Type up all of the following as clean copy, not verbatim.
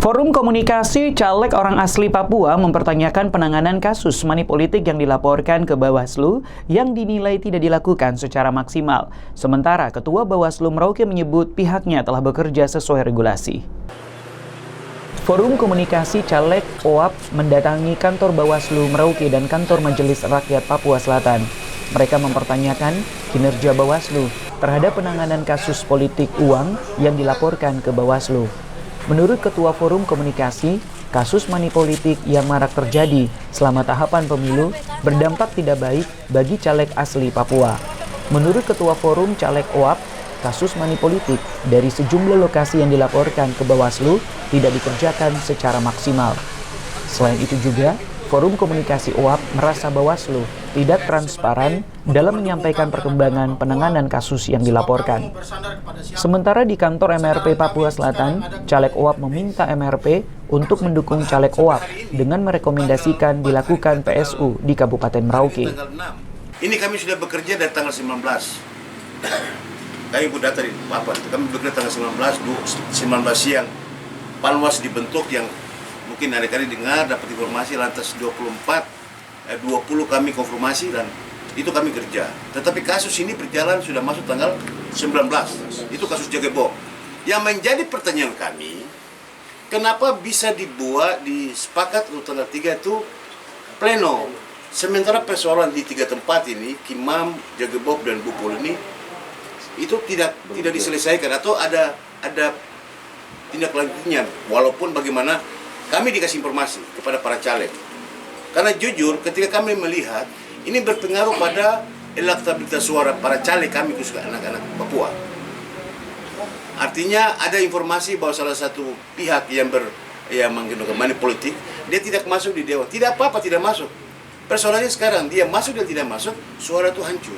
Forum Komunikasi Caleg Orang Asli Papua mempertanyakan penanganan kasus money politik yang dilaporkan ke Bawaslu yang dinilai tidak dilakukan secara maksimal. Sementara Ketua Bawaslu Merauke menyebut pihaknya telah bekerja sesuai regulasi. Forum Komunikasi Caleg OAP mendatangi kantor Bawaslu Merauke dan kantor Majelis Rakyat Papua Selatan. Mereka mempertanyakan kinerja Bawaslu terhadap penanganan kasus politik uang yang dilaporkan ke Bawaslu. Menurut Ketua Forum Komunikasi, kasus money politik yang marak terjadi selama tahapan pemilu berdampak tidak baik bagi caleg asli Papua. Menurut Ketua Forum Caleg OAP, kasus money politik dari sejumlah lokasi yang dilaporkan ke Bawaslu tidak dikerjakan secara maksimal. Selain itu juga, Forum Komunikasi OAP merasa Bawaslu tidak transparan dalam menyampaikan perkembangan penanganan kasus yang dilaporkan. Sementara di kantor MRP Papua Selatan, Caleg OAP meminta MRP untuk mendukung Caleg OAP dengan merekomendasikan dilakukan PSU di Kabupaten Merauke. Ini kami sudah bekerja dari tanggal 19. Kami data di Papua, kami bekerja tanggal 19 siang. Panwas dibentuk yang mungkin adik-adik dengar, dapat informasi lantas 20 kami konfirmasi dan itu kami kerja. Tetapi kasus ini berjalan sudah masuk tanggal 19. Itu kasus Jagebok. Yang menjadi pertanyaan kami, kenapa bisa disepakat untuk tanggal 3 itu pleno? Sementara persoalan di 3 tempat ini, Kimam, Jagebok dan Bupul ini itu tidak diselesaikan atau ada tindak lanjutnya. Walaupun bagaimana kami dikasih informasi kepada para caleg. Karena jujur, ketika kami melihat, ini berpengaruh pada elektabilitas suara para caleg kami, khususnya anak-anak Papua. Artinya ada informasi bahwa salah satu pihak yang menggunakan money politik, dia tidak masuk di dewan. Tidak apa-apa, tidak masuk. Persoalannya sekarang, dia masuk dan tidak masuk, suara itu hancur.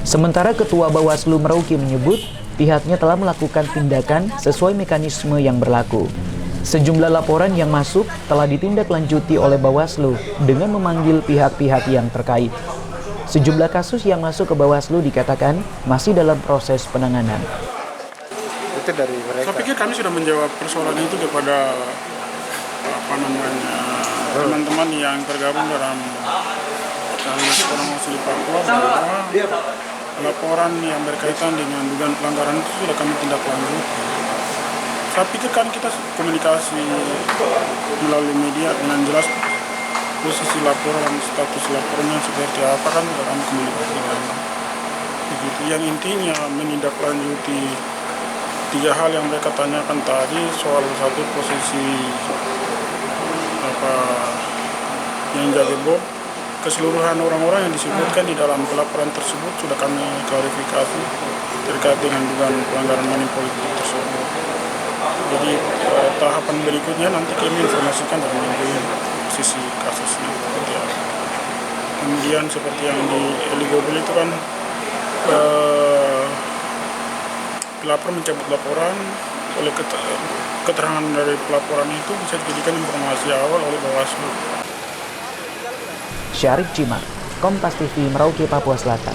Sementara Ketua Bawaslu Merauke menyebut, pihaknya telah melakukan tindakan sesuai mekanisme yang berlaku. Sejumlah laporan yang masuk telah ditindaklanjuti oleh Bawaslu dengan memanggil pihak-pihak yang terkait. Sejumlah kasus yang masuk ke Bawaslu dikatakan masih dalam proses penanganan. Itu dari mereka. Saya pikir kami sudah menjawab persoalan itu kepada teman-teman yang tergabung dalam Forum Asli Papua bahwa laporan yang berkaitan dengan dugaan pelanggaran itu sudah kami tindak lanjut. Saya pikir kan kita komunikasi melalui media dengan jelas posisi laporan, status laporannya seperti apa kan sudah kami komunikasikan. Begitu. Yang intinya menindaklanjuti 3 hal yang mereka tanyakan tadi, soal satu posisi yang Jagebok, keseluruhan orang-orang yang disebutkan di dalam pelaporan tersebut sudah kami klarifikasi terkait dengan dugaan pelanggaran money politik tersebut. Jadi tahapan berikutnya nanti kami informasikan dari minggu ini posisi kasusnya seperti apa. Kemudian seperti yang di Eligobel itu kan pelapor mencabut laporan, oleh keterangan dari pelaporan itu bisa dijadikan informasi awal oleh Bawaslu. Syarif Cima, Kompas TV Merauke, Papua Selatan.